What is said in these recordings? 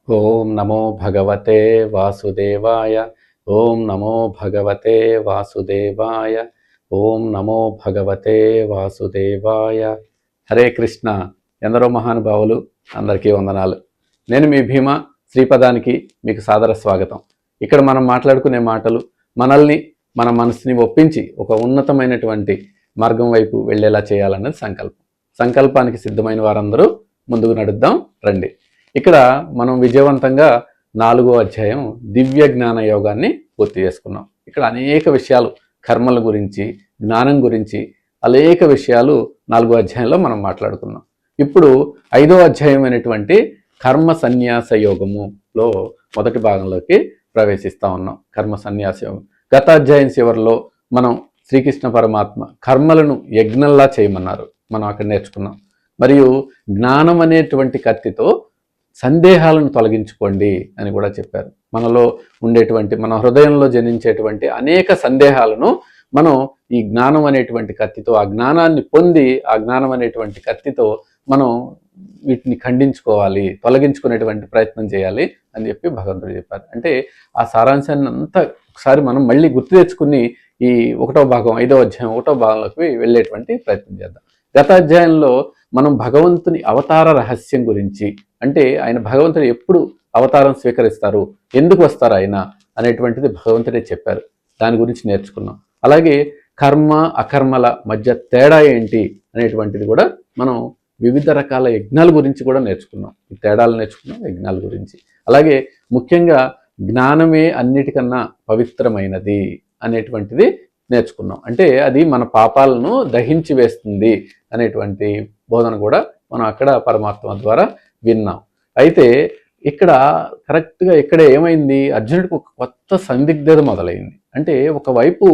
ఓం నమో భగవతే వాసుదేవాయ. ఓం నమో భగవతే వాసుదేవాయ. ఓం నమో భగవతే వాసుదేవాయ. హరే కృష్ణ. ఎందరో మహానుభావులు, అందరికీ వందనాలు. నేను మీ భీమ. శ్రీపదానికి మీకు సాదర స్వాగతం. ఇక్కడ మనం మాట్లాడుకునే మాటలు మనల్ని, మన మనసుని ఒప్పించి ఒక ఉన్నతమైనటువంటి మార్గం వైపు వెళ్ళేలా చేయాలన్నది సంకల్పం. సంకల్పానికి సిద్ధమైన వారందరూ ముందుకు నడుద్దాం రండి. ఇక్కడ మనం విజయవంతంగా 4వ అధ్యాయం దివ్య జ్ఞాన యోగాన్ని పూర్తి చేసుకున్నాం. ఇక్కడ అనేక విషయాలు, కర్మల గురించి, జ్ఞానం గురించి అనేక విషయాలు 4వ అధ్యాయంలో మనం మాట్లాడుకున్నాం. ఇప్పుడు 5వ అధ్యాయం అయినటువంటి కర్మ సన్యాస యోగములో మొదటి భాగంలోకి ప్రవేశిస్తా ఉన్నాం. కర్మ సన్యాస యోగం గత అధ్యాయం చివరిలో మనం శ్రీకృష్ణ పరమాత్మ కర్మలను యజ్ఞంలా చేయమన్నారు, మనం అక్కడ నేర్చుకున్నాం. మరియు జ్ఞానం అనేటువంటి కత్తితో సందేహాలను తొలగించుకోండి అని కూడా చెప్పారు. మనలో ఉండేటువంటి, మన హృదయంలో జనించేటువంటి అనేక సందేహాలను మనం ఈ జ్ఞానం అనేటువంటి కత్తితో, ఆ జ్ఞానాన్ని పొంది ఆ జ్ఞానం అనేటువంటి కత్తితో మనం వీటిని ఖండించుకోవాలి, తొలగించుకునేటువంటి ప్రయత్నం చేయాలి అని చెప్పి భగవంతుడు చెప్పారు. అంటే ఆ సారాంశాన్ని అంతా ఒకసారి మనం మళ్ళీ గుర్తు తెచ్చుకుని ఈ 1వ భాగం 5వ అధ్యాయం 1వ భాగంలోకి వెళ్ళేటువంటి ప్రయత్నం చేద్దాం. గత అధ్యాయంలో మనం భగవంతుని అవతార రహస్యం గురించి, అంటే ఆయన భగవంతుడు ఎప్పుడు అవతారం స్వీకరిస్తారు, ఎందుకు వస్తారు ఆయన అనేటువంటిది భగవంతుడే చెప్పారు. దాని గురించి నేర్చుకున్నాం. అలాగే కర్మ అకర్మల మధ్య తేడా ఏంటి అనేటువంటిది కూడా మనం వివిధ రకాల యజ్ఞాల గురించి కూడా నేర్చుకున్నాం. ఈ తేడాలు నేర్చుకున్నాం, యజ్ఞాల గురించి. అలాగే ముఖ్యంగా జ్ఞానమే అన్నిటికన్నా పవిత్రమైనది అనేటువంటిది నేర్చుకున్నాం. అంటే అది మన పాపాలను దహించి వేస్తుంది అనేటువంటి బోధన కూడా మనం అక్కడ పరమాత్మ ద్వారా విన్నాం. అయితే ఇక్కడ కరెక్ట్గా ఇక్కడ ఏమైంది, అర్జునుడికి ఒక కొత్త సందిగ్ధత మొదలైంది. అంటే ఒకవైపు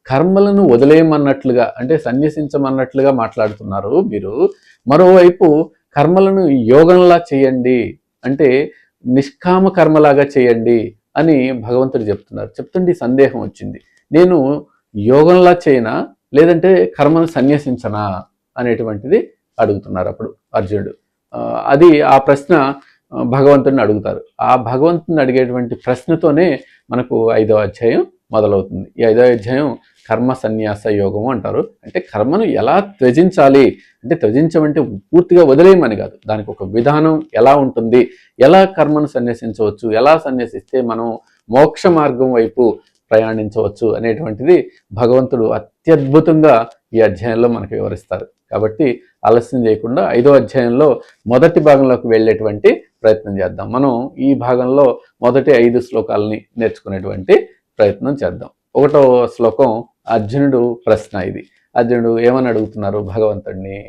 కర్మలను వదిలేయమన్నట్లుగా, అంటే సన్యసించమన్నట్లుగా మాట్లాడుతున్నారు మీరు, మరోవైపు కర్మలను యోగంలా చేయండి, అంటే నిష్కామ కర్మలాగా చేయండి అని భగవంతుడు చెప్తున్నారు. చెప్తుంటే సందేహం వచ్చింది, నేను యోగంలా చేయనా లేదంటే కర్మను సన్యసించనా అనేటువంటిది అడుగుతున్నారు అప్పుడు అర్జునుడు. అది ఆ ప్రశ్న భగవంతుడిని అడుగుతారు. ఆ భగవంతుని అడిగేటువంటి ప్రశ్నతోనే మనకు 5వ అధ్యాయం మొదలవుతుంది. ఈ 5వ అధ్యాయం కర్మ సన్యాస యోగము అంటారు. అంటే కర్మను ఎలా త్యజించాలి, అంటే త్యజించమంటే పూర్తిగా వదిలేయమని కాదు, దానికి ఒక విధానం ఎలా ఉంటుంది, ఎలా కర్మను సన్యసించవచ్చు, ఎలా సన్యసిస్తే మనం మోక్ష మార్గం వైపు ప్రయాణించవచ్చు అనేటువంటిది భగవంతుడు అత్యద్భుతంగా ఈ అధ్యాయంలో మనకు వివరిస్తారు. కాబట్టి ఆలస్యం చేయకుండా 5వ అధ్యాయంలో మొదటి భాగంలోకి వెళ్ళేటువంటి ప్రయత్నం చేద్దాం. మనం ఈ భాగంలో మొదటి 5 శ్లోకాలని నేర్చుకునేటువంటి ప్రయత్నం చేద్దాం. 1వ శ్లోకం అర్జునుడు ప్రశ్న. ఇది అర్జునుడు ఏమని అడుగుతున్నారు భగవంతుడిని,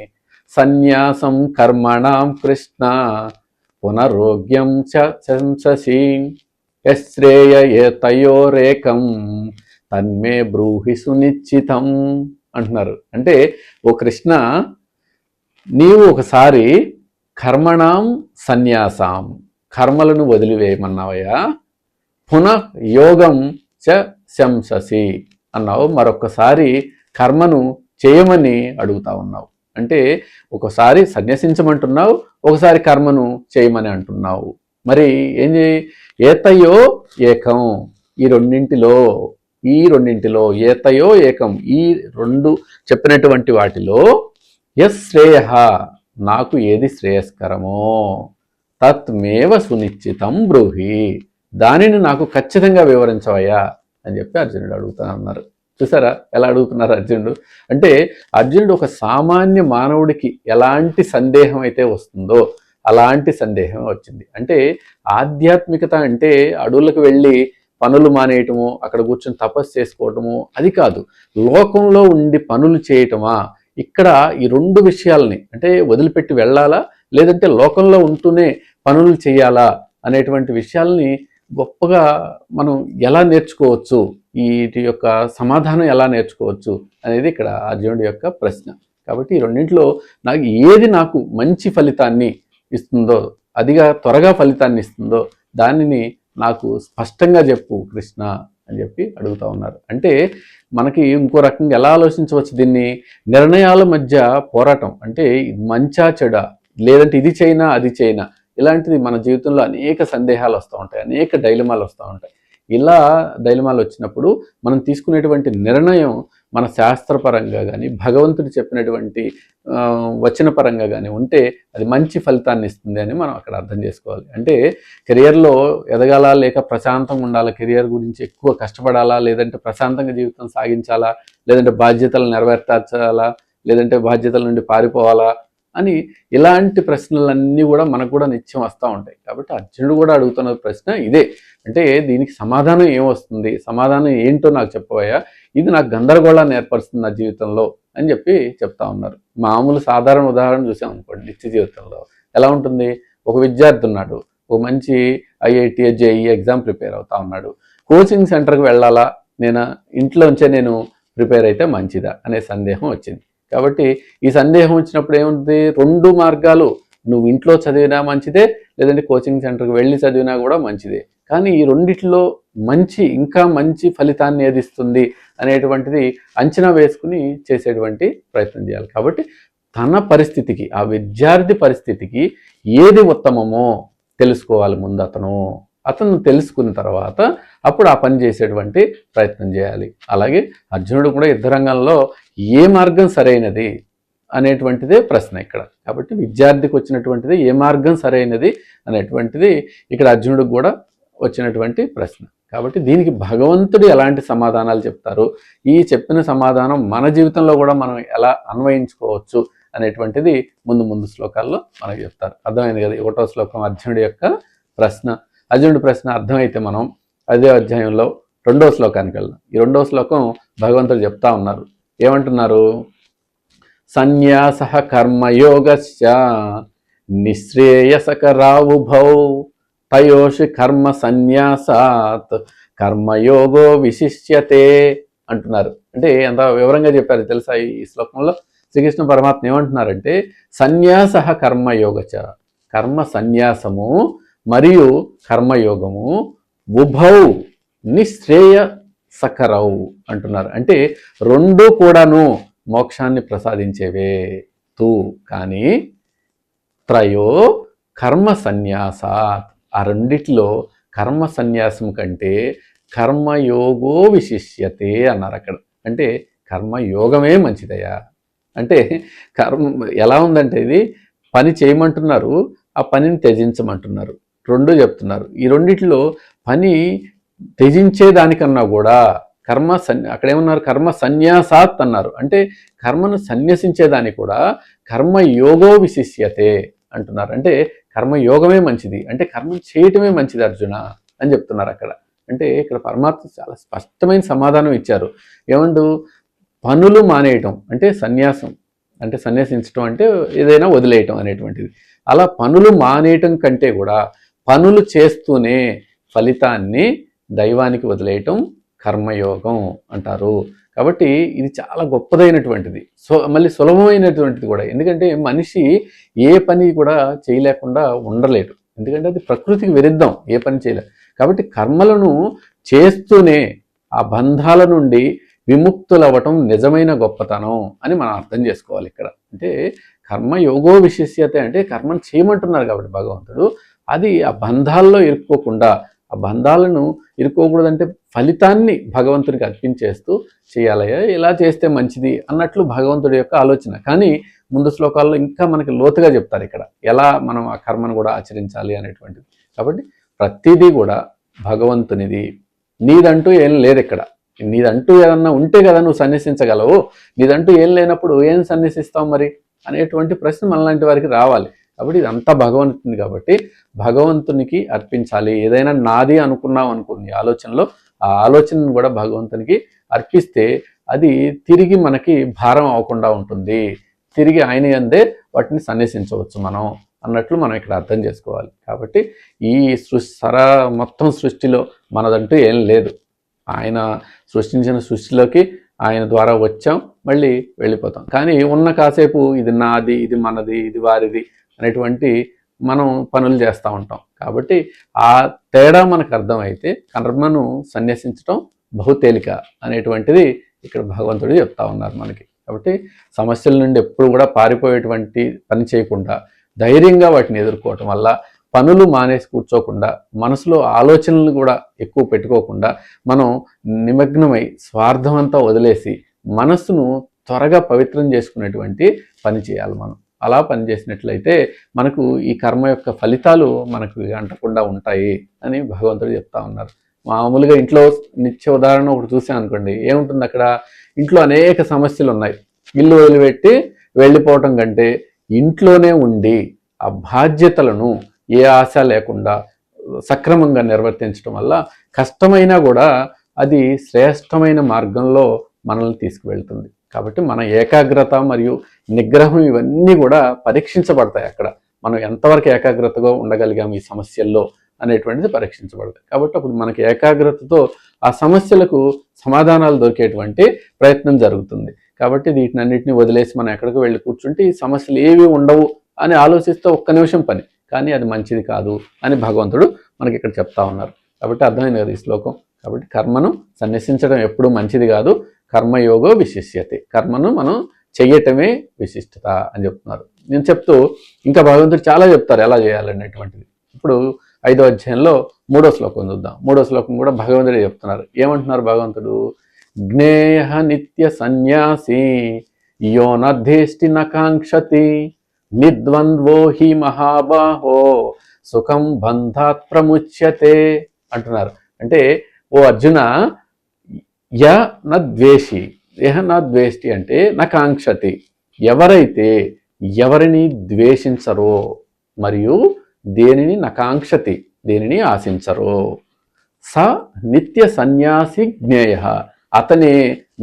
సన్యాసం కర్మణాం కృష్ణ పునరోగ్యం చంససి యశ్రేయ ఏతయోరేకం తన్మే బ్రూహి సునిశ్చితం అంటున్నారు. అంటే ఓ కృష్ణ, నీవు ఒకసారి కర్మణాం సన్యాసాం, కర్మలను వదిలివేయమన్నావయ్యా, పునః యోగం చ శంససి అన్నావు, మరొకసారి కర్మను చేయమని అడుగుతా ఉన్నావు. అంటే ఒకసారి సన్యసించమంటున్నావు, ఒకసారి కర్మను చేయమని అంటున్నావు. మరి ఏం చేయి, ఏతయో ఏకం, ఈ రెండింటిలో ఏతయో ఏకం, ఈ రెండు చెప్పినటువంటి వాటిలో యశ్రేయ, నాకు ఏది శ్రేయస్కరమో, తత్మేవ సునిశ్చితం బ్రూహి, దానిని నాకు ఖచ్చితంగా వివరించవయ్యా అని చెప్పి అర్జునుడు అడుగుతానన్నారు. చూసారా ఎలా అడుగుతున్నారు అర్జునుడు. అంటే అర్జునుడు ఒక సామాన్య మానవుడికి ఎలాంటి సందేహం అయితే వస్తుందో అలాంటి సందేహం వచ్చింది. అంటే ఆధ్యాత్మికత అంటే అడవులకు వెళ్ళి పనులు మానేయటము, అక్కడ కూర్చొని తపస్సు చేసుకోవటము అది కాదు, లోకంలో ఉండి పనులు చేయటమా. ఇక్కడ ఈ 2 విషయాలని, అంటే వదిలిపెట్టి వెళ్ళాలా లేదంటే లోకంలో ఉంటూనే పనులు చేయాలా అనేటువంటి విషయాల్ని గొప్పగా మనం ఎలా నేర్చుకోవచ్చు, వీటి యొక్క సమాధానం ఎలా నేర్చుకోవచ్చు అనేది ఇక్కడ అర్జునుడి యొక్క ప్రశ్న. కాబట్టి ఈ రెండింటిలో నాకు మంచి ఫలితాన్ని ఇస్తుందో, అదిగా త్వరగా ఫలితాన్ని ఇస్తుందో దానిని నాకు స్పష్టంగా చెప్పు కృష్ణ అని చెప్పి అడుగుతూ ఉన్నారు. అంటే మనకి ఇంకో రకంగా ఎలా ఆలోచించవచ్చు దీన్ని, నిర్ణయాల మధ్య పోరాటం. అంటే మంచా చెడా, లేదంటే ఇది చైనా అది చైనా, ఇలాంటిది మన జీవితంలో అనేక సందేహాలు వస్తూ ఉంటాయి, అనేక డైలమాలు వస్తూ ఉంటాయి. ఇలా డైలమాలు వచ్చినప్పుడు మనం తీసుకునేటువంటి నిర్ణయం మన శాస్త్రపరంగా కానీ భగవంతుడు చెప్పినటువంటి వచనపరంగా కానీ ఉంటే అది మంచి ఫలితాన్ని ఇస్తుంది అని మనం అక్కడ అర్థం చేసుకోవాలి. అంటే కెరియర్లో ఎదగాలా లేక ప్రశాంతంగా ఉండాలా, కెరియర్ గురించి ఎక్కువ కష్టపడాలా లేదంటే ప్రశాంతంగా జీవితం సాగించాలా, లేదంటే బాధ్యతలు నెరవేర్చాలా, లేదంటే బాధ్యతల నుండి పారిపోవాలా అని ఇలాంటి ప్రశ్నలన్నీ కూడా మనకు కూడా నిత్యం వస్తూ ఉంటాయి. కాబట్టి అర్జునుడు కూడా అడుగుతున్న ప్రశ్న ఇదే. అంటే దీనికి సమాధానం ఏమొస్తుంది, సమాధానం ఏంటో నాకు చెప్పవయ్యా, ఇది నాకు గందరగోళాన్ని ఏర్పరుస్తుంది నా జీవితంలో అని చెప్తా ఉన్నారు. మామూలు సాధారణ ఉదాహరణ చూసాం అనుకోండి, నిత్య జీవితంలో ఎలా ఉంటుంది. ఒక విద్యార్థి ఉన్నాడు, ఒక మంచి IIT JEE ఎగ్జామ్ ప్రిపేర్ అవుతా ఉన్నాడు. కోచింగ్ సెంటర్కి వెళ్ళాలా, ఇంట్లోంచే నేను ప్రిపేర్ అయితే మంచిదా అనే సందేహం వచ్చింది. కాబట్టి ఈ సందేహం వచ్చినప్పుడు ఏముంటుంది, 2 మార్గాలు, నువ్వు ఇంట్లో చదివినా మంచిదే, లేదంటే కోచింగ్ సెంటర్కి వెళ్ళి చదివినా కూడా మంచిదే. కానీ ఈ రెండిట్లో ఇంకా మంచి ఫలితాన్ని ఏదిస్తుంది అనేటువంటిది అంచనా వేసుకుని చేసేటువంటి ప్రయత్నం చేయాలి. కాబట్టి తన పరిస్థితికి, ఆ విద్యార్థి పరిస్థితికి ఏది ఉత్తమమో తెలుసుకోవాలి ముందు అతను తెలుసుకున్న తర్వాత అప్పుడు ఆ పని చేసేటువంటి ప్రయత్నం చేయాలి. అలాగే అర్జునుడు కూడా యుద్ధ రంగంలో ఏ మార్గం సరైనది అనేటువంటిదే ప్రశ్న ఇక్కడ. కాబట్టి విద్యార్థికి వచ్చినటువంటిది ఏ మార్గం సరైనది అనేటువంటిది ఇక్కడ అర్జునుడికి కూడా వచ్చినటువంటి ప్రశ్న. కాబట్టి దీనికి భగవంతుడు ఎలాంటి సమాధానాలు చెప్తారు, ఈ చెప్పిన సమాధానం మన జీవితంలో కూడా మనం ఎలా అన్వయించుకోవచ్చు అనేటువంటిది ముందు శ్లోకాల్లో మనకు చెప్తారు. అర్థమైంది కదా. 1వ శ్లోకం అర్జునుడి యొక్క ప్రశ్న. అర్జునుడి ప్రశ్న అర్థమైతే మనం అదే అధ్యాయంలో 2వ శ్లోకానికి వెళ్దాం. ఈ 2వ శ్లోకం భగవంతుడు చెప్తా ఉన్నారు. ఏమంటున్నారు, సన్యాసః కర్మయోగస్య నిశ్రేయసకరావుభౌ తయోషి కర్మ సన్యాసాత్ కర్మయోగో విశిష్యతే అంటున్నారు. అంటే ఎంత వివరంగా చెప్పారు తెలుసా ఈ శ్లోకంలో. శ్రీకృష్ణ పరమాత్మ ఏమంటున్నారంటే, సన్యాసః కర్మయోగచ, కర్మ సన్యాసము మరియు కర్మయోగము ఉభౌ నిశ్రేయసకరౌ అంటున్నారు. అంటే 2 కూడాను మోక్షాన్ని ప్రసాదించేవే కానీ త్రయో కర్మ సన్యాసాత్, ఆ రెండిట్లో కర్మ సన్యాసం కంటే కర్మయోగో విశిష్యతే అన్నారు అక్కడ. అంటే కర్మయోగమే మంచిదయా. అంటే ఎలా ఉందంటే ఇది పని చేయమంటున్నారు, ఆ పనిని త్యజించమంటున్నారు, 2 చెప్తున్నారు. ఈ రెండిట్లో పని త్యజించేదానికన్నా కూడా అక్కడేమన్నారు, కర్మ సన్యాసాత్ అన్నారు. అంటే కర్మను సన్యసించేదానికి కూడా కర్మయోగో విశిష్యతే అంటున్నారు. అంటే కర్మయోగమే మంచిది, అంటే కర్మ చేయటమే మంచిది అర్జున అని చెప్తున్నారు అక్కడ. అంటే ఇక్కడ పరమాత్మ చాలా స్పష్టమైన సమాధానం ఇచ్చారు. ఏమంటూ, పనులు మానేయటం అంటే సన్యాసం, అంటే సన్యాసించడం అంటే ఏదైనా వదిలేయటం అనేటువంటిది. అలా పనులు మానేయటం కంటే కూడా పనులు చేస్తూనే ఫలితాన్ని దైవానికి వదిలేయటం కర్మయోగం అంటారు. కాబట్టి ఇది చాలా గొప్పదైనటువంటిది, మళ్ళీ సులభమైనటువంటిది కూడా. ఎందుకంటే మనిషి ఏ పని కూడా చేయలేకుండా ఉండలేడు, ఎందుకంటే అది ప్రకృతికి విరుద్ధం, ఏ పని చేయలేదు. కాబట్టి కర్మలను చేస్తూనే ఆ బంధాల నుండి విముక్తులవ్వటం నిజమైన గొప్పతనం అని మనం అర్థం చేసుకోవాలి ఇక్కడ. అంటే కర్మయోగో విశిష్యత అంటే కర్మను చేయమంటున్నారు కాబట్టి భగవంతుడు, అది ఆ బంధాల్లో ఇరుక్కోకుండా, ఆ బంధాలను ఇరుక్కోకూడదంటే ఫలితాన్ని భగవంతుడికి అర్పించేస్తూ చేయాలయ్యా, ఇలా చేస్తే మంచిది అన్నట్లు భగవంతుడి యొక్క ఆలోచన. కానీ ముందు శ్లోకాల్లో ఇంకా మనకి లోతుగా చెప్తారు ఇక్కడ ఎలా మనం ఆ కర్మను కూడా ఆచరించాలి అనేటువంటిది. కాబట్టి ప్రతిదీ కూడా భగవంతునిది, నీదంటూ ఏం లేదు ఇక్కడ. నీదంటూ ఏదన్నా ఉంటే కదా నువ్వు సన్యసించగలవు, నీదంటూ ఏం లేనప్పుడు ఏం సన్యసిస్తావు మరి అనేటువంటి ప్రశ్న మనలాంటి వారికి రావాలి. కాబట్టి ఇదంతా భగవంతుని, కాబట్టి భగవంతునికి అర్పించాలి. ఏదైనా నాది అనుకున్నాం అనుకోండి ఆలోచనలో, ఆ ఆలోచనను కూడా భగవంతునికి అర్పిస్తే అది తిరిగి మనకి భారం అవ్వకుండా ఉంటుంది, తిరిగి ఆయన యందే వాటిని సన్యసించవచ్చు మనం అన్నట్లు మనం ఇక్కడ అర్థం చేసుకోవాలి. కాబట్టి ఈ మొత్తం సృష్టిలో మనదంటూ ఏం లేదు. ఆయన సృష్టించిన సృష్టిలోకి ఆయన ద్వారా వచ్చాం, మళ్ళీ వెళ్ళిపోతాం. కానీ ఉన్న కాసేపు ఇది నాది, ఇది మనది, ఇది వారిది అనేటువంటి మనం పనులు చేస్తూ ఉంటాం. కాబట్టి ఆ తేడా మనకు అర్థమైతే కర్మను సన్యసించడం బహుతేలిక అనేటువంటిది ఇక్కడ భగవంతుడు చెప్తా ఉన్నారు మనకి. కాబట్టి సమస్యల నుండి ఎప్పుడు కూడా పారిపోయేటువంటి పని చేయకుండా ధైర్యంగా వాటిని ఎదుర్కోవటం వల్ల పనులు మానేసి కూర్చోకుండా, మనసులో ఆలోచనలు కూడా ఎక్కువ పెట్టుకోకుండా మనం నిమగ్నమై స్వార్థమంతా వదిలేసి మనస్సును త్వరగా పవిత్రం చేసుకునేటువంటి పని చేయాలి మనం. అలా పనిచేసినట్లయితే మనకు ఈ కర్మ యొక్క ఫలితాలు మనకు అంటకుండా ఉంటాయి అని భగవంతుడు చెప్తా ఉన్నారు. మామూలుగా ఇంట్లో నిత్య ఉదాహరణ ఒకటి చూసాం అనుకోండి, ఏముంటుంది అక్కడ, ఇంట్లో అనేక సమస్యలు ఉన్నాయి. ఇల్లు వదిలిపెట్టి వెళ్ళిపోవటం కంటే ఇంట్లోనే ఉండి ఆ బాధ్యతలను ఏ ఆశ లేకుండా సక్రమంగా నిర్వర్తించడం వల్ల కష్టమైనా కూడా అది శ్రేష్టమైన మార్గంలో మనల్ని తీసుకువెళ్తుంది. కాబట్టి మన ఏకాగ్రత మరియు నిగ్రహం ఇవన్నీ కూడా పరీక్షించబడతాయి. అక్కడ మనం ఎంతవరకు ఏకాగ్రతగా ఉండగలిగాం ఈ సమస్యల్లో అనేటువంటిది పరీక్షించబడతాయి. కాబట్టి అప్పుడు మనకి ఏకాగ్రతతో ఆ సమస్యలకు సమాధానాలు దొరికేటువంటి ప్రయత్నం జరుగుతుంది. కాబట్టి వీటినన్నింటినీ వదిలేసి మనం ఎక్కడికి వెళ్ళి కూర్చుంటే ఈ సమస్యలు ఏవి ఉండవు అని ఆలోచిస్తే ఒక్క నిమిషం పని, కానీ అది మంచిది కాదు అని భగవంతుడు మనకి ఇక్కడ చెప్తా ఉన్నారు. కాబట్టి అర్థమైంది కదా ఈ శ్లోకం. కాబట్టి కర్మను సన్యసించడం ఎప్పుడూ మంచిది కాదు. కర్మయోగో విశిష్యతే, కర్మను మనం చెయ్యటమే విశిష్టత అని చెప్తున్నారు. నేను చెప్తూ ఇంకా భగవంతుడు చాలా చెప్తారు ఎలా చేయాలనేటువంటిది. ఇప్పుడు 5వ అధ్యాయంలో 3వ శ్లోకం చూద్దాం. 3వ శ్లోకం కూడా భగవంతుడే చెప్తున్నారు. ఏమంటున్నారు భగవంతుడు? జ్ఞేయ నిత్య సన్యాసి యో నద్ధేష్టి నకాంక్షతి నిద్వంద్వో హి మహాబాహో సుఖం బంధాత్ ప్రముచ్యతే అంటున్నారు. అంటే ఓ అర్జున, య నద్వేషి, యహ నద్వేష్టి అంటే నకాంక్షతి, ఎవరైతే ఎవరిని ద్వేషించరో మరియు దేనిని నకాంక్షతి దేనిని ఆశించరో, స నిత్య సన్యాసి జ్ఞేయ, అతనే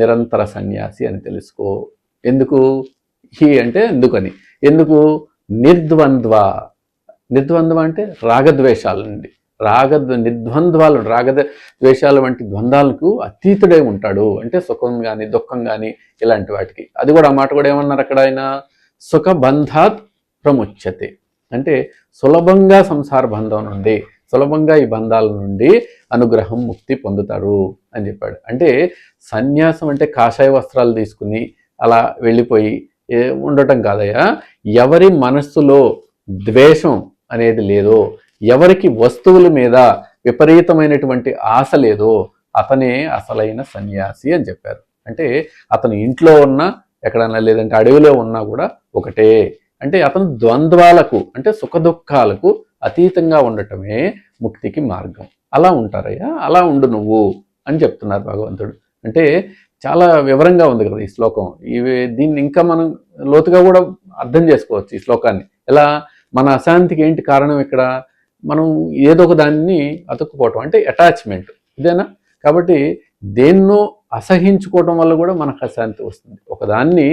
నిరంతర సన్యాసి అని తెలుసుకో. ఎందుకు? హి అంటే ఎందుకని, ఎందుకు? నిర్ద్వంద్వ, నిర్ద్వంద్వ అంటే రాగద్వేషాల నుండి, నిర్ద్వంద్వాలు రాగద్వేషాల వంటి ద్వంద్వాలకు అతీతుడై ఉంటాడు. అంటే సుఖం కానీ దుఃఖం కానీ ఇలాంటి వాటికి. అది కూడా ఆ మాట కూడా ఏమన్నారు అక్కడ ఆయన, సుఖ బంధాత్ ప్రముచ్యతే, అంటే సులభంగా సంసార బంధం నుండి, సులభంగా ఈ బంధాల నుండి అనుగ్రహం ముక్తి పొందుతారు అని చెప్పాడు. అంటే సన్యాసం అంటే కాషాయ వస్త్రాలు తీసుకుని అలా వెళ్ళిపోయి ఉండటం కాదయ్యా. ఎవరి మనస్సులో ద్వేషం అనేది లేదో, ఎవరికి వస్తువుల మీద విపరీతమైనటువంటి ఆశ లేదో అతనే అసలైన సన్యాసి అని చెప్పారు. అంటే అతను ఇంట్లో ఉన్నా, ఎక్కడన్నా లేదంటే అడవిలో ఉన్నా కూడా ఒకటే. అంటే అతను ద్వంద్వాలకు అంటే సుఖ దుఃఖాలకు అతీతంగా ఉండటమే ముక్తికి మార్గం. అలా ఉంటారయ్యా, అలా ఉండు నువ్వు అని చెప్తున్నారు భగవంతుడు. అంటే చాలా వివరంగా ఉంది కదా ఈ శ్లోకం. దీన్ని ఇంకా మనం లోతుగా కూడా అర్థం చేసుకోవచ్చు ఈ శ్లోకాన్ని. ఎలా, మన అశాంతికి ఏంటి కారణం ఇక్కడ? మనం ఏదో ఒక దాన్ని అతుక్కుపోవటం అంటే అటాచ్మెంట్, ఇదేనా? కాబట్టి దేన్నో అసహించుకోవటం వల్ల కూడా మనకు అశాంతి వస్తుంది.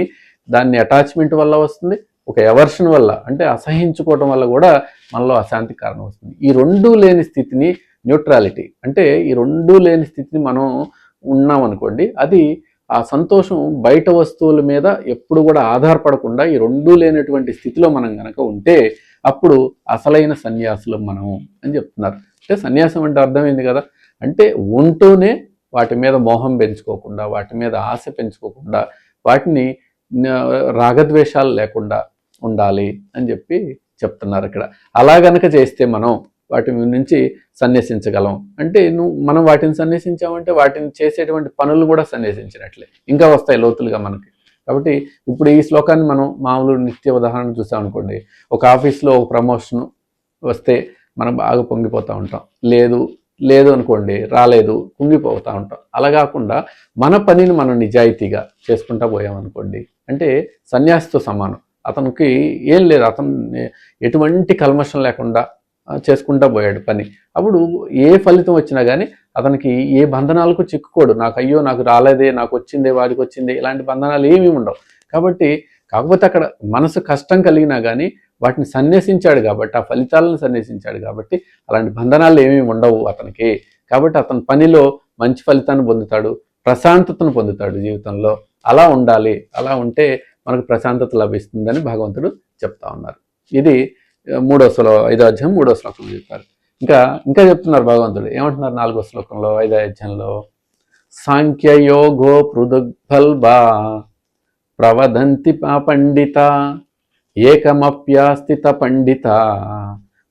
దాన్ని అటాచ్మెంట్ వల్ల వస్తుంది, ఒక ఎవర్షన్ వల్ల అంటే అసహించుకోవటం వల్ల కూడా మనలో అశాంతి కారణం వస్తుంది. ఈ రెండూ లేని స్థితిని న్యూట్రాలిటీ అంటే ఈ రెండూ లేని స్థితిని మనం ఉన్నామనుకోండి, అది ఆ సంతోషం బయట వస్తువుల మీద ఎప్పుడు కూడా ఆధారపడకుండా ఈ రెండూ లేనటువంటి స్థితిలో మనం కనుక ఉంటే అప్పుడు అసలైన సన్యాసులు మనం అని చెప్తున్నారు. అంటే సన్యాసం అంటే అర్థమైంది కదా, అంటే ఉంటూనే వాటి మీద మోహం పెంచుకోకుండా, వాటి మీద ఆశ పెంచుకోకుండా, వాటిని రాగద్వేషాలు లేకుండా ఉండాలి అని చెప్తున్నారు ఇక్కడ. అలా గనక చేస్తే మనం వాటి నుంచి సన్యసించగలం. అంటే మనం వాటిని సన్యసించామంటే వాటిని చేసేటువంటి పనులు కూడా సన్యసించినట్లే, ఇంకా వస్తాయి లోతులుగా మనకి. కాబట్టి ఇప్పుడు ఈ శ్లోకాన్ని మనం మామూలు నిత్య ఉదాహరణ చూసాం అనుకోండి, ఒక ఆఫీస్లో ఒక ప్రమోషన్ వస్తే మనం బాగా పొంగిపోతూ ఉంటాం, లేదు అనుకోండి రాలేదు కుంగిపోతూ ఉంటాం. అలా కాకుండా మన పనిని మనం నిజాయితీగా చేసుకుంటా పోయామనుకోండి, అంటే సన్యాసితో సమానం. అతనికి ఏం లేదు, అతను ఎటువంటి కల్మషం లేకుండా చేసుకుంటా పోయాడు పని. అప్పుడు ఏ ఫలితం వచ్చినా కానీ అతనికి ఏ బంధనాలకు చిక్కుకోడు. నాకు రాలేదే, నాకు వచ్చిందే, వాడికి వచ్చిందే, ఇలాంటి బంధనాలు ఏమీ ఉండవు. కాకపోతే అక్కడ మనసు కష్టం కలిగినా కానీ వాటిని సన్యసించాడు కాబట్టి, ఆ ఫలితాలను సన్యసించాడు కాబట్టి అలాంటి బంధనాలు ఏమీ ఉండవు అతనికి. కాబట్టి అతని పనిలో మంచి ఫలితాన్ని పొందుతాడు, ప్రశాంతతను పొందుతాడు జీవితంలో. అలా ఉండాలి, అలా ఉంటే మనకు ప్రశాంతత లభిస్తుందని భగవంతుడు చెప్తా ఉన్నారు. ఇది 5వ అధ్యాయం 3వ శ్లోకంలో చెప్పారు. ఇంకా చెప్తున్నారు భగవంతుడు. ఏమంటున్నారు 4వ శ్లోకంలో 5వ అధ్యాయంలో? సాంఖ్యయోగో పృథగ్ఫల్బా ప్రవదంతి పండిత ఏకమప్యాస్థిత పండిత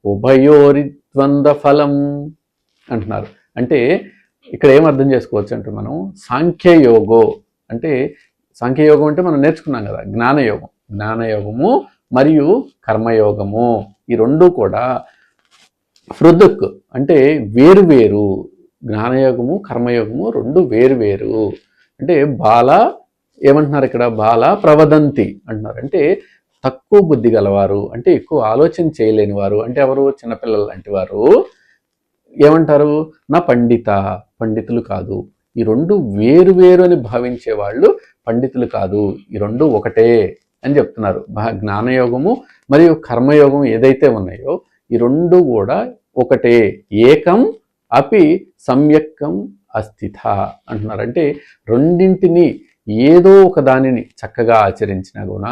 ఉభయోరి ద్వంద్వ ఫలం అంటున్నారు. అంటే ఇక్కడ ఏం అర్థం చేసుకోవచ్చు అంటే మనం సాంఖ్యయోగో అంటే సాంఖ్యయోగం అంటే మనం నేర్చుకున్నాం కదా, జ్ఞానయోగము మరియు కర్మయోగము ఈ రెండు కూడా పృథక్ అంటే వేరు. జ్ఞానయోగము కర్మయోగము రెండు వేరు. అంటే ఏమంటున్నారు ఇక్కడ, బాల ప్రవదంతి అంటున్నారు. అంటే తక్కువ బుద్ధి గలవారు, అంటే ఎక్కువ ఆలోచన చేయలేని వారు, అంటే ఎవరు, చిన్నపిల్లలు లాంటి వారు ఏమంటారు, నా పండితులు కాదు. ఈ రెండు వేరు అని భావించే వాళ్ళు పండితులు కాదు, ఈ రెండు ఒకటే అని చెప్తున్నారు. జ్ఞానయోగము మరియు కర్మయోగం ఏదైతే ఉన్నాయో ఈ రెండు కూడా ఒకటే. ఏకం అపి సమ్యక్కం అస్థిత అంటున్నారు. అంటే రెండింటిని ఏదో ఒక దానిని చక్కగా ఆచరించినా కూడా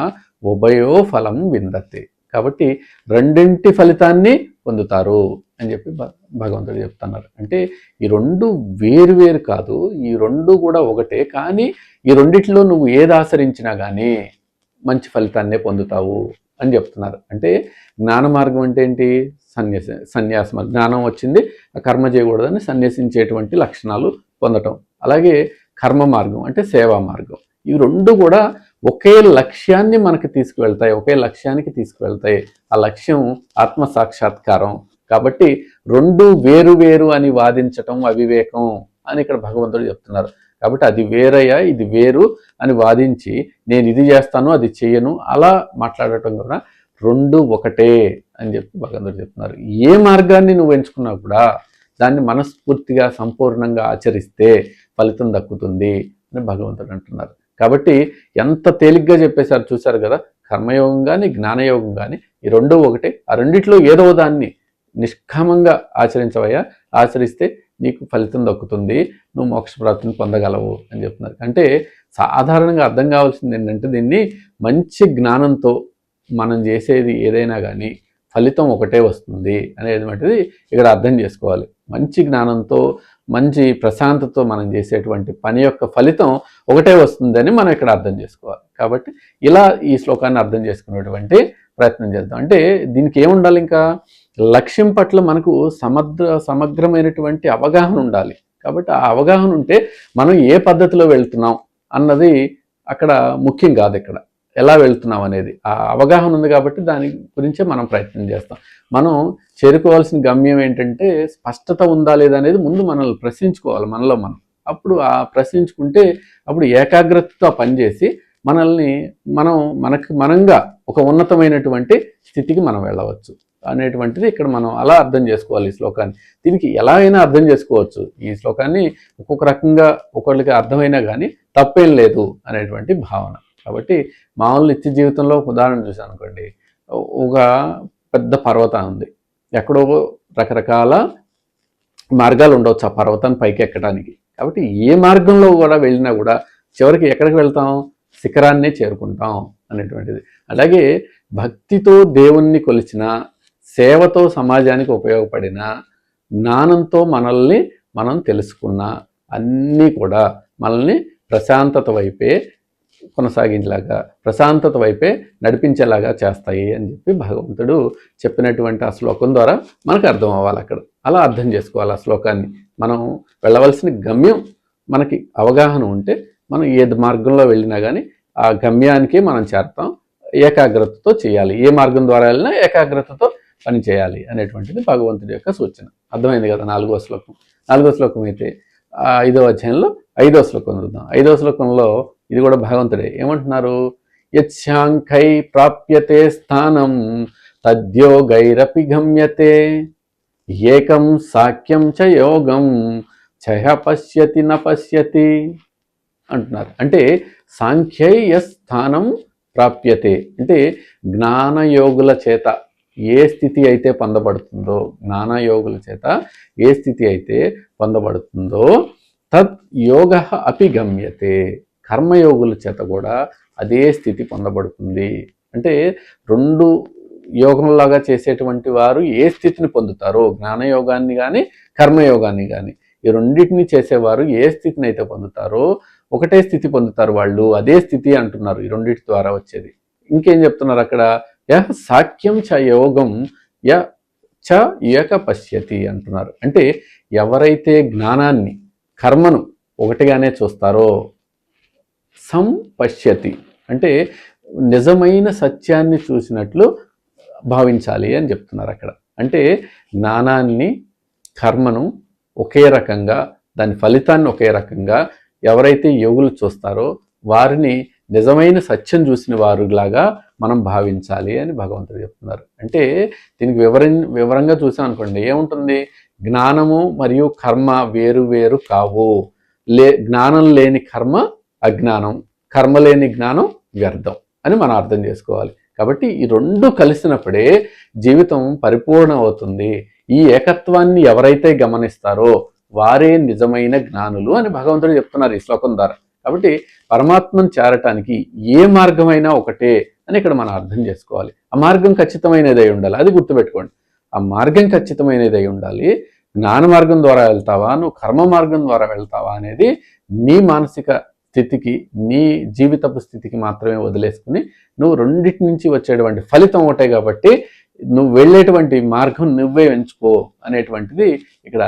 ఉభయో ఫలం విందతే, కాబట్టి రెండింటి ఫలితాన్ని పొందుతారు అని చెప్పి భగవంతుడు చెప్తున్నారు. అంటే ఈ రెండు వేరు కాదు, ఈ రెండు కూడా ఒకటే. కానీ ఈ రెండిట్లో నువ్వు ఏది ఆచరించినా కానీ మంచి ఫలితాన్నే పొందుతావు అని చెప్తున్నారు. అంటే జ్ఞాన మార్గం అంటే ఏంటి, సన్యాసం. జ్ఞానం వచ్చింది, ఆ కర్మ చేయకూడదని సన్యసించేటువంటి లక్షణాలు పొందటం. అలాగే కర్మ మార్గం అంటే సేవా మార్గం. ఈ రెండు కూడా ఒకే లక్ష్యాన్ని మనకి తీసుకువెళ్తాయి, ఒకే లక్ష్యానికి తీసుకువెళ్తాయి. ఆ లక్ష్యం ఆత్మ సాక్షాత్కారం. కాబట్టి రెండు వేరు అని వాదించటం అవివేకం అని ఇక్కడ భగవంతుడు చెప్తున్నారు. కాబట్టి అది వేరయ్యా ఇది వేరు అని వాదించి నేను ఇది చేస్తాను అది చేయను అలా మాట్లాడటం కూడా రెండు ఒకటే అని చెప్పి భగవంతుడు చెప్తున్నారు. ఏ మార్గాన్ని నువ్వు ఎంచుకున్నా కూడా దాన్ని మనస్ఫూర్తిగా సంపూర్ణంగా ఆచరిస్తే ఫలితం దక్కుతుంది అని భగవంతుడు అంటున్నారు. కాబట్టి ఎంత తేలిగ్గా చెప్పేశారు చూశారు కదా, కర్మయోగం కానీ జ్ఞానయోగం కానీ ఈ రెండూ ఒకటే. ఆ రెండిట్లో ఏదో దాన్ని నిష్కామంగా ఆచరించవయ్యా, ఆచరిస్తే నీకు ఫలితం దక్కుతుంది, నువ్వు మోక్ష ప్రాప్తిని పొందగలవు అని చెప్తున్నారు. అంటే సాధారణంగా అర్థం కావాల్సింది ఏంటంటే దీన్ని మంచి జ్ఞానంతో మనం చేసేది ఏదైనా కానీ ఫలితం ఒకటే వస్తుంది అనేటువంటిది ఇక్కడ అర్థం చేసుకోవాలి. మంచి జ్ఞానంతో మంచి ప్రశాంతతో మనం చేసేటువంటి పని యొక్క ఫలితం ఒకటే వస్తుందని మనం ఇక్కడ అర్థం చేసుకోవాలి. కాబట్టి ఇలా ఈ శ్లోకాన్ని అర్థం చేసుకునేటువంటి ప్రయత్నం చేద్దాం. అంటే దీనికి ఏముండాలి, ఇంకా లక్ష్యం పట్ల మనకు సమగ్రమైనటువంటి అవగాహన ఉండాలి. కాబట్టి ఆ అవగాహన ఉంటే మనం ఏ పద్ధతిలో వెళ్తున్నాం అన్నది అక్కడ ముఖ్యం కాదు, ఇక్కడ ఎలా వెళ్తున్నాం అనేది ఆ అవగాహన ఉంది. కాబట్టి దాని గురించే మనం ప్రయత్నం చేస్తాం. మనం చేరుకోవాల్సిన గమ్యం ఏంటంటే స్పష్టత ఉందా లేదా అనేది ముందు మనల్ని ప్రశ్నించుకోవాలి, మనలో మనం. అప్పుడు ఆ ప్రశ్నించుకుంటే అప్పుడు ఏకాగ్రతతో పనిచేసి మనంగా ఒక ఉన్నతమైనటువంటి స్థితికి మనం వెళ్ళవచ్చు అనేటువంటిది ఇక్కడ మనం అలా అర్థం చేసుకోవాలి ఈ శ్లోకాన్ని. దీనికి ఎలా అయినా అర్థం చేసుకోవచ్చు ఈ శ్లోకాన్ని, ఒక్కొక్క రకంగా ఒక్కొక్కరికి అర్థమైనా కానీ తప్పేం లేదు అనేటువంటి భావన. కాబట్టి మామూలు నిత్య జీవితంలో ఒక ఉదాహరణ చూసాను అనుకోండి, ఒక పెద్ద పర్వతం ఉంది, ఎక్కడో రకరకాల మార్గాలు ఉండవచ్చు ఆ పర్వతాన్ని పైకి ఎక్కడానికి. కాబట్టి ఏ మార్గంలో కూడా వెళ్ళినా కూడా చివరికి ఎక్కడికి వెళ్తాం, శిఖరాన్నే చేరుకుంటాం అనేటువంటిది. అలాగే భక్తితో దేవుణ్ణి కొలిచిన, సేవతో సమాజానికి ఉపయోగపడిన, జ్ఞానంతో మనల్ని మనం తెలుసుకున్న అన్నీ కూడా మనల్ని ప్రశాంతత వైపే కొనసాగించేలాగా, ప్రశాంతత వైపే నడిపించేలాగా చేస్తాయి అని చెప్పి భగవంతుడు చెప్పినటువంటి ఆ శ్లోకం ద్వారా మనకు అర్థం అవ్వాలి. అక్కడ అలా అర్థం చేసుకోవాలి ఆ శ్లోకాన్ని. మనం వెళ్ళవలసిన గమ్యం మనకి అవగాహన ఉంటే మనం ఏది మార్గంలో వెళ్ళినా కానీ ఆ గమ్యానికి మనం చేరతాం. ఏకాగ్రతతో చేయాలి, ఏ మార్గం ద్వారా వెళ్ళినా ఏకాగ్రతతో పని చేయాలి అనేటువంటిది భగవంతుడి యొక్క సూచన. అర్థమైంది కదా. 4వ శ్లోకం అయితే 5వ అధ్యాయంలో 5వ శ్లోకం చూద్దాం. 5వ శ్లోకంలో ఇది కూడా భగవంతుడే ఏమంటున్నారు, యచ్ఛాంకై ప్రాప్యతే స్థానం తద్యోగైరపి గమ్యతే ఏకం సాఖ్యం చ యోగం చహ పశ్యతి న పశ్యతి అంటున్నారు. అంటే సాంఖ్యయ స్థానం ప్రాప్యతే అంటే జ్ఞానయోగుల చేత ఏ స్థితి అయితే పొందబడుతుందో, జ్ఞానయోగుల చేత ఏ స్థితి అయితే పొందబడుతుందో తద్ యోగ అపి గమ్యతే, కర్మయోగుల చేత కూడా అదే స్థితి పొందబడుతుంది. అంటే రెండు యోగంలాగా చేసేటువంటి వారు ఏ స్థితిని పొందుతారో, జ్ఞానయోగాన్ని కానీ కర్మయోగాన్ని కానీ, ఈ రెండింటిని చేసేవారు ఏ స్థితిని అయితే పొందుతారో ఒకటే స్థితి పొందుతారు వాళ్ళు, అదే స్థితి అంటున్నారు ఈ రెండింటి ద్వారా వచ్చేది. ఇంకేం చెప్తున్నారు అక్కడ, యః సాఖ్యం చ యోగం య ఏక పశ్యతి అంటున్నారు. అంటే ఎవరైతే జ్ఞానాన్ని కర్మను ఒకటిగానే చూస్తారో సంపశ్యతి అంటే నిజమైన సత్యాన్ని చూసినట్లు భావించాలి అని చెప్తున్నారు అక్కడ. అంటే జ్ఞానాన్ని కర్మను ఒకే రకంగా, దాని ఫలితాన్ని ఒకే రకంగా ఎవరైతే యోగులు చూస్తారో వారిని నిజమైన సత్యం చూసిన వారులాగా మనం భావించాలి అని భగవంతుడు చెప్తున్నారు. అంటే దీనికి వివరంగా చూసాం అనుకోండి, ఏముంటుంది? జ్ఞానము మరియు కర్మ వేరు వేరు కావు. జ్ఞానం లేని కర్మ అజ్ఞానం, కర్మ లేని జ్ఞానం వ్యర్థం అని మనం అర్థం చేసుకోవాలి. కాబట్టి ఈ రెండు కలిసినప్పుడే జీవితం పరిపూర్ణ అవుతుంది. ఈ ఏకత్వాన్ని ఎవరైతే గమనిస్తారో వారే నిజమైన జ్ఞానులు అని భగవంతుడు చెప్తున్నారు ఈ శ్లోకం ద్వారా. కాబట్టి పరమాత్మను చేరటానికి ఏ మార్గమైనా ఒకటే అని ఇక్కడ మనం అర్థం చేసుకోవాలి. ఆ మార్గం ఖచ్చితమైనదై ఉండాలి, అది గుర్తుపెట్టుకోండి. ఆ మార్గం ఖచ్చితమైనదై ఉండాలి. జ్ఞాన మార్గం ద్వారా వెళ్తావా, నువ్వు కర్మ మార్గం ద్వారా వెళ్తావా అనేది నీ మానసిక స్థితికి, నీ జీవితపు స్థితికి మాత్రమే వదిలేసుకుని నువ్వు రెండింటి నుంచి వచ్చేటువంటి ఫలితం ఒకటే కాబట్టి నువ్వు వెళ్ళేటువంటి మార్గం నువ్వే ఎంచుకో అనేటువంటిది ఇక్కడ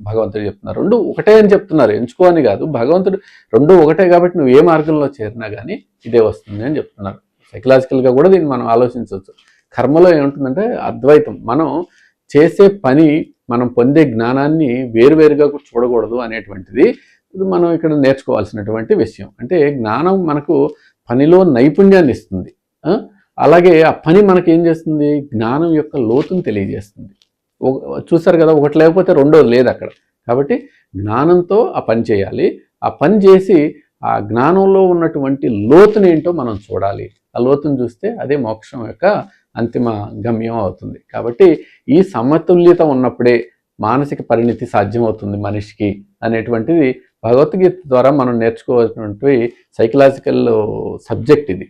భగవంతుడు చెప్తున్నారు. రెండు ఒకటే అని చెప్తున్నారు, ఎంచుకో అని కాదు. భగవంతుడు రెండు ఒకటే కాబట్టి నువ్వు ఏ మార్గంలో చేరినా కానీ ఇదే వస్తుంది అని చెప్తున్నారు. సైకలాజికల్గా కూడా దీన్ని మనం ఆలోచించవచ్చు. కర్మలో ఏముంటుందంటే అద్వైతం. మనం చేసే పని, మనం పొందే జ్ఞానాన్ని వేరువేరుగా చూడకూడదు అనేటువంటిది ఇది మనం ఇక్కడ నేర్చుకోవాల్సినటువంటి విషయం. అంటే జ్ఞానం మనకు పనిలో నైపుణ్యాన్ని ఇస్తుంది, అలాగే ఆ పని మనకి ఏం చేస్తుంది? జ్ఞానం యొక్క లోతును తెలియజేస్తుంది. చూసారు కదా, ఒకటి లేకపోతే రెండోది లేదు అక్కడ. కాబట్టి జ్ఞానంతో ఆ పని చేయాలి. ఆ పని చేసి ఆ జ్ఞానంలో ఉన్నటువంటి లోతుని ఏంటో మనం చూడాలి. ఆ లోతును చూస్తే అదే మోక్షం యొక్క అంతిమ గమ్యం అవుతుంది. కాబట్టి ఈ సమతుల్యత ఉన్నప్పుడే మానసిక పరిణితి సాధ్యమవుతుంది మనిషికి అనేటువంటిది భగవద్గీత ద్వారా మనం నేర్చుకోవాల్సినటువంటి సైకలాజికల్ సబ్జెక్ట్ ఇది,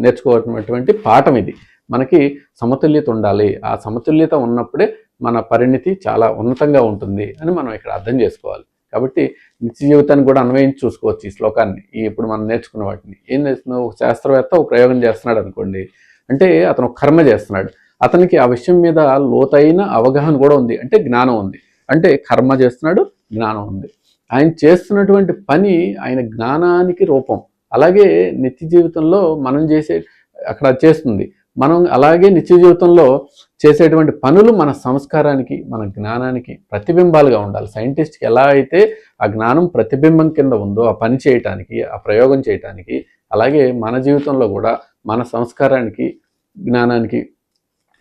నేర్చుకోవాల్సినటువంటి పాఠం ఇది. మనకి సమతుల్యత ఉండాలి. ఆ సమతుల్యత ఉన్నప్పుడే మన పరిణితి చాలా ఉన్నతంగా ఉంటుంది అని మనం ఇక్కడ అర్థం చేసుకోవాలి. కాబట్టి నిత్య జీవితాన్ని కూడా అన్వయించి చూసుకోవచ్చు ఈ శ్లోకాన్ని. ఇప్పుడు మనం నేర్చుకున్న వాటిని ఏం చేస్తున్నావు? ఒక శాస్త్రవేత్త ఒక ప్రయోగం చేస్తున్నాడు అనుకోండి, అంటే అతను కర్మ చేస్తున్నాడు. అతనికి ఆ విషయం మీద లోతైన అవగాహన కూడా ఉంది, అంటే జ్ఞానం ఉంది. అంటే కర్మ చేస్తున్నాడు, జ్ఞానం ఉంది. ఆయన చేస్తున్నటువంటి పని ఆయన జ్ఞానానికి రూపం. అలాగే నిత్య జీవితంలో మనం చేసే అక్కడ చేస్తుంది. మనం అలాగే నిత్య జీవితంలో చేసేటువంటి పనులు మన సంస్కారానికి, మన జ్ఞానానికి ప్రతిబింబాలుగా ఉండాలి. సైంటిస్ట్కి ఎలా అయితే ఆ జ్ఞానం ప్రతిబింబం కింద ఉందో ఆ పని చేయటానికి, ఆ ప్రయోగం చేయటానికి, అలాగే మన జీవితంలో కూడా మన సంస్కారానికి, జ్ఞానానికి,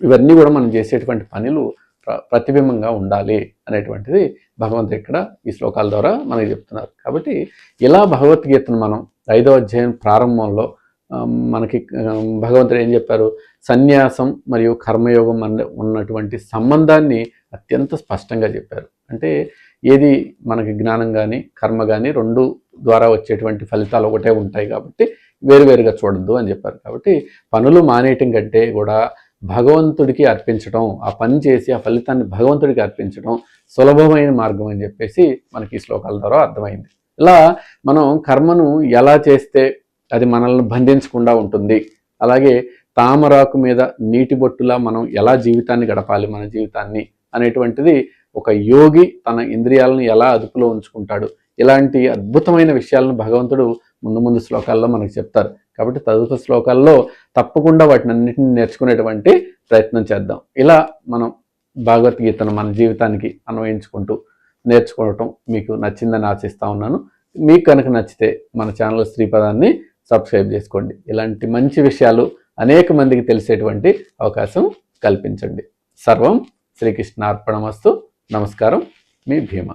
ఇవన్నీ కూడా మనం చేసేటువంటి పనులు ప్రతిబింబంగా ఉండాలి అనేటువంటిది భగవంతుడు ఇక్కడ ఈ శ్లోకాల ద్వారా మనకి చెప్తున్నారు. కాబట్టి ఇలా భగవద్గీతను మనం 5వ అధ్యాయం ప్రారంభంలో మనకి భగవంతుడు ఏం చెప్పారు? సన్యాసం మరియు కర్మయోగం ఉన్నటువంటి సంబంధాన్ని అత్యంత స్పష్టంగా చెప్పారు. అంటే ఏది మనకి జ్ఞానం కానీ కర్మ కానీ రెండు ద్వారా వచ్చేటువంటి ఫలితాలు ఒకటే ఉంటాయి కాబట్టి వేరువేరుగా చూడొద్దు అని చెప్పారు. కాబట్టి పనులు మానేయటం కంటే కూడా భగవంతుడికి అర్పించడం, ఆ పని చేసి ఆ ఫలితాన్ని భగవంతుడికి అర్పించడం సులభమైన మార్గం అని చెప్పేసి మనకి ఈ శ్లోకాల ద్వారా అర్థమైంది. ఇలా మనం కర్మను ఎలా చేస్తే అది మనల్ని బంధించకుండా ఉంటుంది, అలాగే తామరాకు మీద నీటి బొట్టులా మనం ఎలా జీవితాన్ని గడపాలి, మన జీవితాన్ని అనేటువంటిది ఒక యోగి తన ఇంద్రియాలను ఎలా అదుపులో ఉంచుకుంటాడు, ఇలాంటి అద్భుతమైన విషయాలను భగవంతుడు ముందు శ్లోకాల్లో మనకు చెప్తారు. కాబట్టి తదుపరి శ్లోకాల్లో తప్పకుండా వాటిని అన్నింటినీ నేర్చుకునేటువంటి ప్రయత్నం చేద్దాం. ఇలా మనం భగవద్గీతను మన జీవితానికి అన్వయించుకుంటూ నేర్చుకోవటం మీకు నచ్చిందని ఆశిస్తూ ఉన్నాను. మీకు కనుక నచ్చితే మన ఛానల్ శ్రీపదాన్ని సబ్స్క్రైబ్ చేసుకోండి. ఇలాంటి మంచి విషయాలు అనేక మందికి తెలిసేటువంటి అవకాశం కల్పించండి. సర్వం శ్రీకృష్ణార్పణమస్తు. నమస్కారం, మీ భీమ.